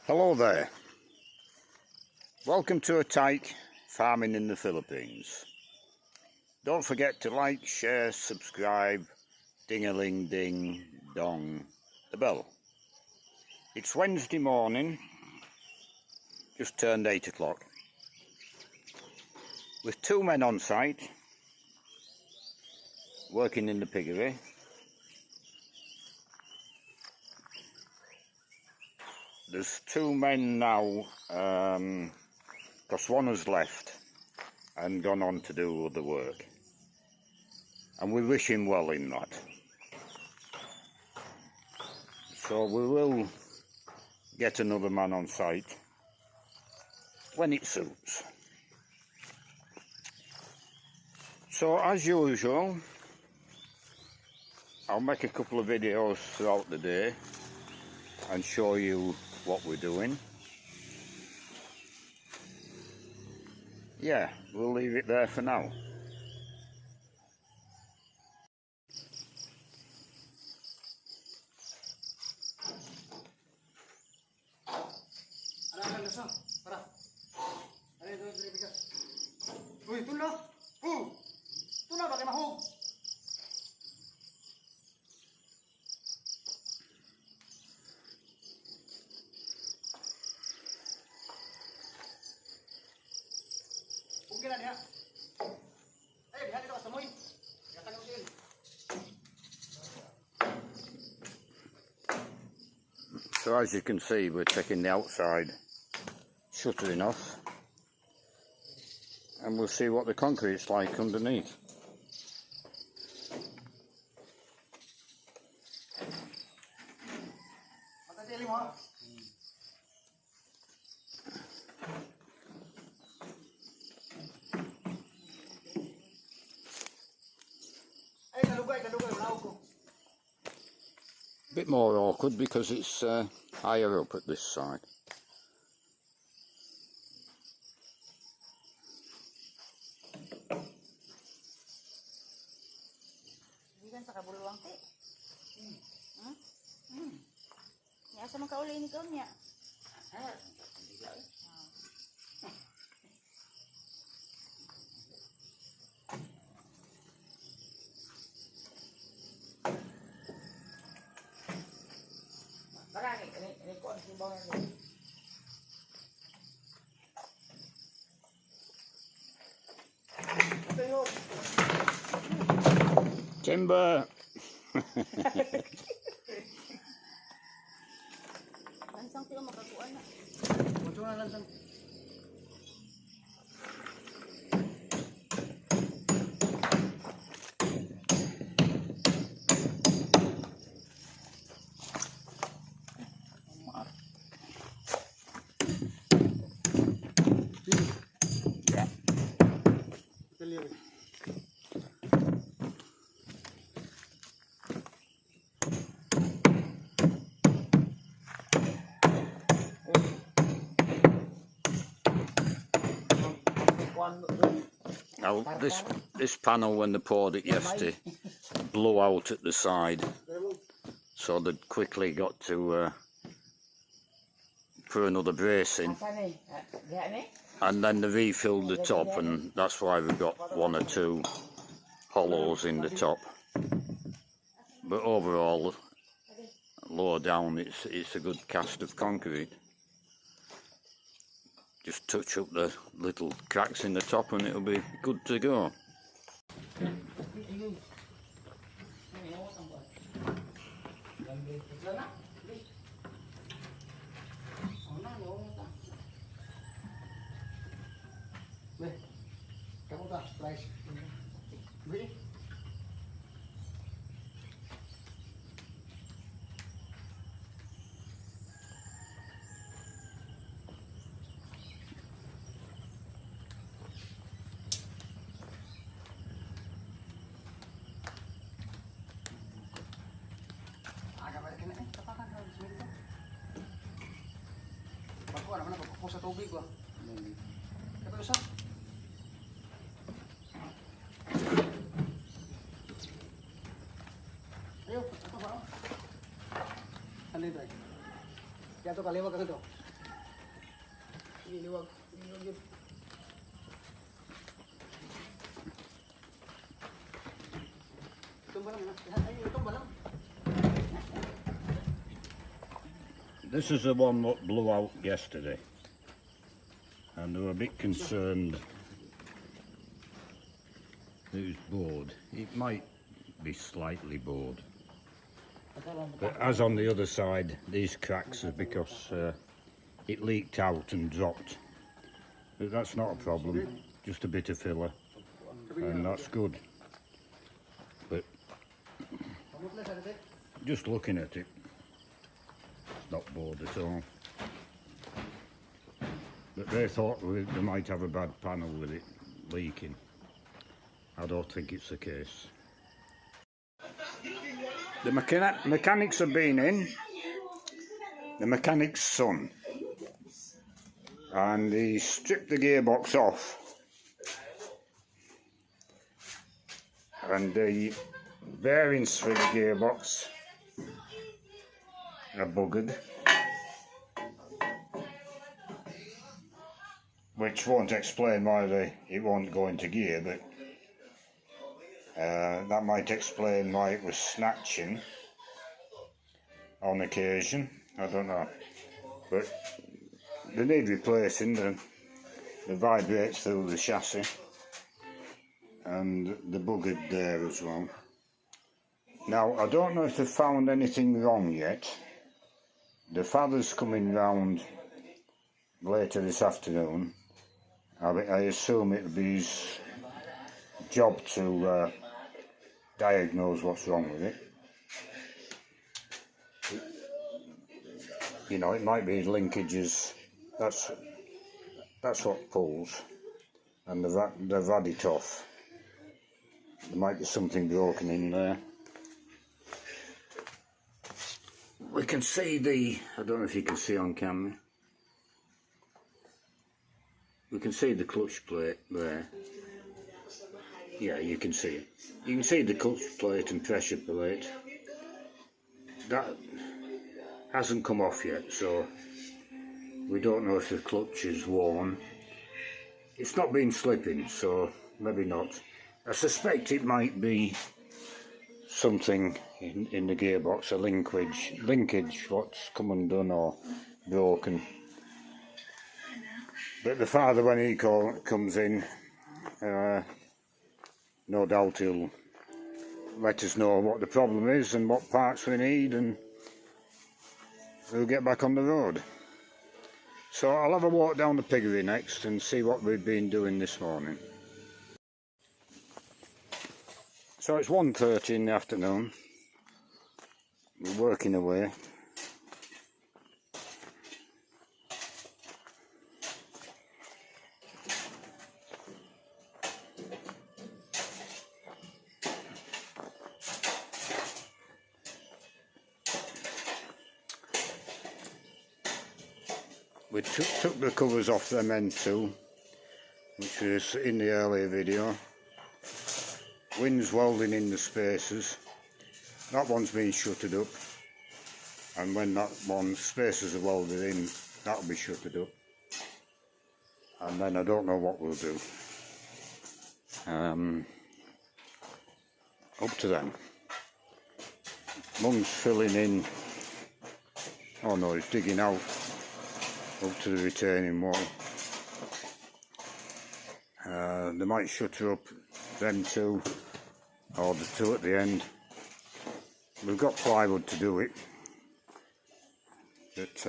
Hello there, welcome to a tyke farming in the Philippines. Don't forget to like, share, subscribe, ding-a-ling ding dong the bell. It's Wednesday morning, just turned 8 o'clock, with two men on site working in the piggery. There's two men now, because one has left and gone on to do other work, and we wish him well in that. So we will get another man on site when it suits. So as usual, I'll make a couple of videos throughout the day and show you what we're doing. Yeah, we'll leave it there for now. Uy, tulo! Tulo, bakit mahog? Huwag na niya. Ay, dihan dito ka sa moy. Gatang ko siya. So as you can see, we're taking the outside shuttering off, and we'll see what the concrete's like underneath. Matatili mo ha? Ay, kalugay, wala ko. A bit more awkward because it's higher up at this side. Hindi kan sa kabuluwang te. Ya sa makauli ni kau niya. Marami ini kon si bawah ni. Tayo. Timber! Lansang sila makakuan na. Mucho na lang. Yeah. Tayo. Now this panel, when they poured it yesterday, blew out at the side, so they'd quickly got to put another brace in, and then they refilled the top, and that's why we've got one or two hollows in the top. But overall, lower down, it's a good cast of concrete. Just touch up the little cracks in the top and it'll be good to go. Kamu tak price. Beli. Ako naman ako sa tubig ko. Kapag usap. Ayo, apa ba? Ano ito? Kaya ito kaliwag ako ito. liwag. Liwag yun. Tumba lang na. Ay, tumba lang. This is the one that blew out yesterday, and they were a bit concerned that it was bored. It might be slightly bored, but as on the other side, these cracks are because it leaked out and dropped. But that's not a problem, just a bit of filler, and that's good. But just looking at it, it's not bored at all. But they thought they might have a bad panel with it leaking. I don't think it's the case. The mechanics have been in, the mechanic's son, and he stripped the gearbox off, and the bearings for the gearbox are buggered, which won't explain why it won't go into gear, but that might explain why it was snatching on occasion. I don't know, but they need replacing. The vibrates through the chassis, and the buggered there as well. Now, I don't know if they've found anything wrong yet. The father's coming round later this afternoon. I assume it'll be his job to diagnose what's wrong with it. You know, it might be linkages. That's what pulls, and they've had it off. There might be something broken in there. We can see I don't know if you can see on camera. We can see the clutch plate there. Yeah, you can see it. You can see the clutch plate and pressure plate. That hasn't come off yet, so we don't know if the clutch is worn. It's not been slipping, so maybe not. I suspect it might be something in the gearbox, a linkage what's come undone or broken. But the father, when he comes in, no doubt he'll let us know what the problem is and what parts we need, and we'll get back on the road. So I'll have a walk down the Piggery next and see what we've been doing this morning. So it's 1:30 in the afternoon. We're working away. We took the covers off them end too, which was in the earlier video. Wind's welding in the spacers. That one's been shuttered up, and when that one spacers are welded in, that'll be shuttered up. And then I don't know what we'll do. Up to then. Mum's filling in. Oh no, he's digging out up to the retaining wall. They might shutter up them two, or the two at the end. We've got plywood to do it, but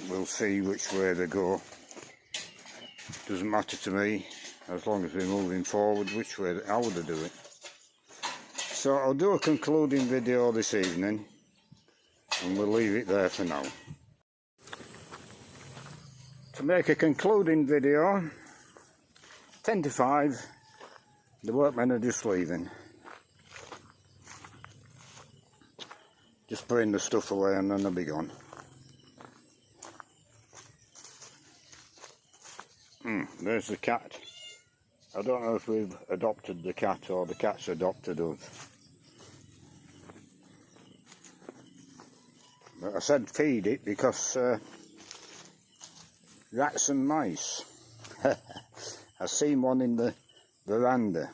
we'll see which way they go. Doesn't matter to me, as long as we're moving forward, how they do it. So I'll do a concluding video this evening, and we'll leave it there for now. To make a concluding video, 10 to 5, the workmen are just leaving. Just putting the stuff away and then they'll be gone. There's the cat. I don't know if we've adopted the cat or the cat's adopted us. But I said feed it because rats and mice. I seen one in the veranda.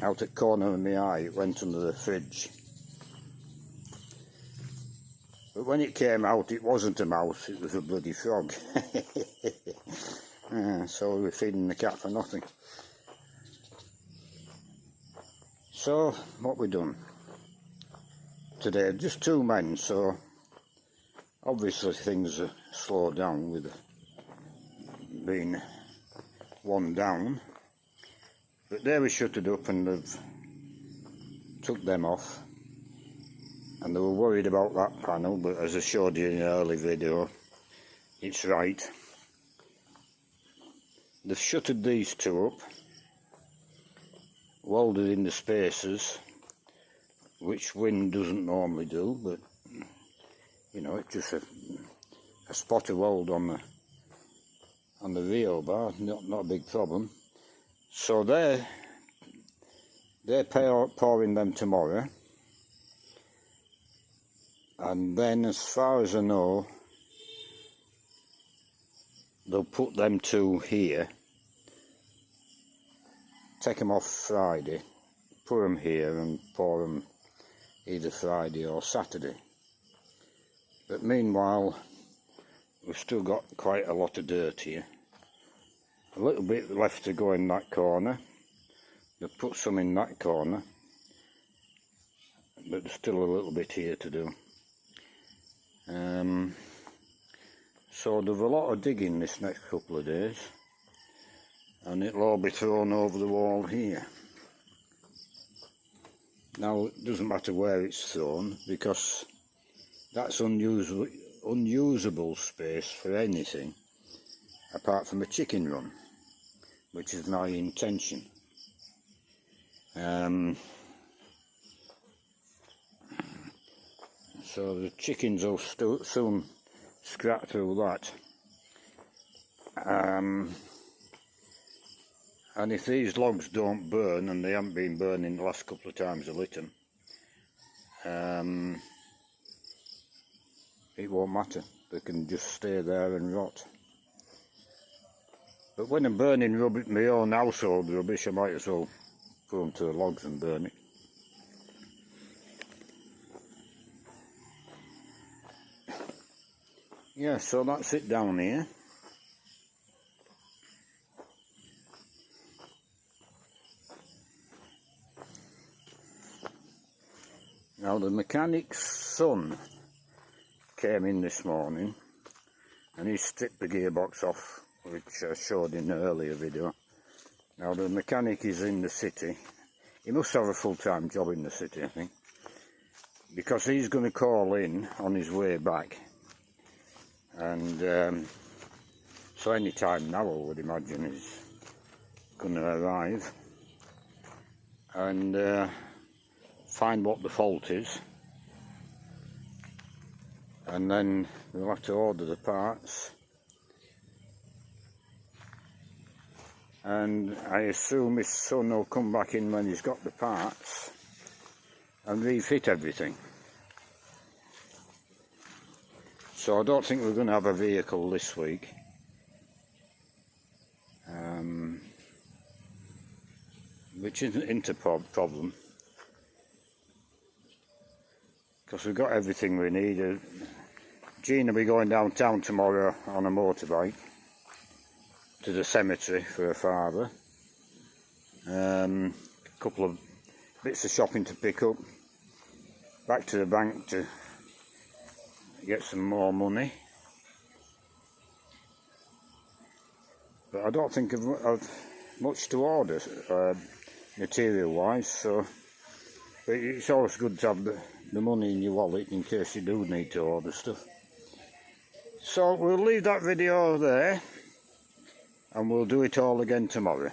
Out at the corner of my eye, it went under the fridge. But when it came out, it wasn't a mouse, it was a bloody frog. So we were feeding the cat for nothing. So, what we done today? Just 2 men, so obviously things are slowed down with being 1 down. But they were shuttered up and they've took them off. And they were worried about that panel, but as I showed you in an early video, it's right. They've shuttered these 2 up, welded in the spacers, which wind doesn't normally do, but you know, it's just a spot of weld on the Rio bar, not a big problem. So they're pouring them tomorrow, and then as far as I know, they'll put them 2 here, take them off Friday, put them here and pour them either Friday or Saturday. But meanwhile, we've still got quite a lot of dirt here. A little bit left to go in that corner. They've put some in that corner, but there's still a little bit here to do. So there's a lot of digging this next couple of days, and it'll all be thrown over the wall here. Now it doesn't matter where it's thrown, because that's unusable space for anything apart from a chicken run, which is my intention. So the chickens will soon scrap through that. And if these logs don't burn, and they haven't been burning the last couple of times I lit them, it won't matter. They can just stay there and rot. But when I'm burning rubbish, my own household rubbish, I might as well put them to the logs and burn it. Yeah, so that's it down here. Now the mechanic's son came in this morning and he stripped the gearbox off, which I showed in the earlier video. Now the mechanic is in the city. He must have a full-time job in the city, I think, because he's going to call in on his way back. And so any time now, I would imagine, he's going to arrive and find what the fault is, and then we'll have to order the parts, and I assume his son will come back in when he's got the parts and refit everything. So I don't think we're going to have a vehicle this week. Which isn't a problem, because we've got everything we need. Jean will be going downtown tomorrow on a motorbike to the cemetery for her father. A couple of bits of shopping to pick up, back to the bank to get some more money. But I don't think I've much to order material wise, so but it's always good to have the money in your wallet in case you do need to order stuff. So we'll leave that video there and we'll do it all again tomorrow.